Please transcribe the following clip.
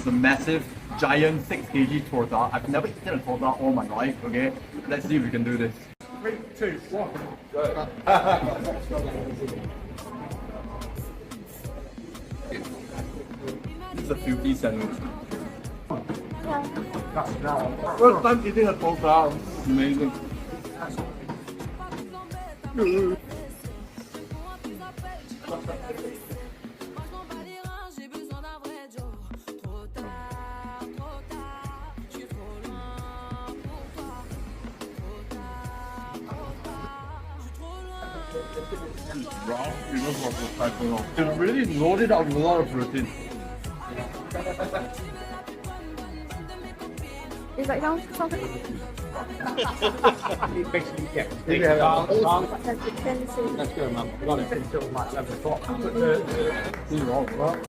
a massive, giant 6 kg torta. I've never eaten a torta all my life, okay? Let's see if we can do this. 3, 2, 1. This is a filthy sandwich. First time eating a torta, amazing. Raw, it's really loaded up with a lot of protein. Is that down something? Basically, yeah. That's Let's go, man. Got it.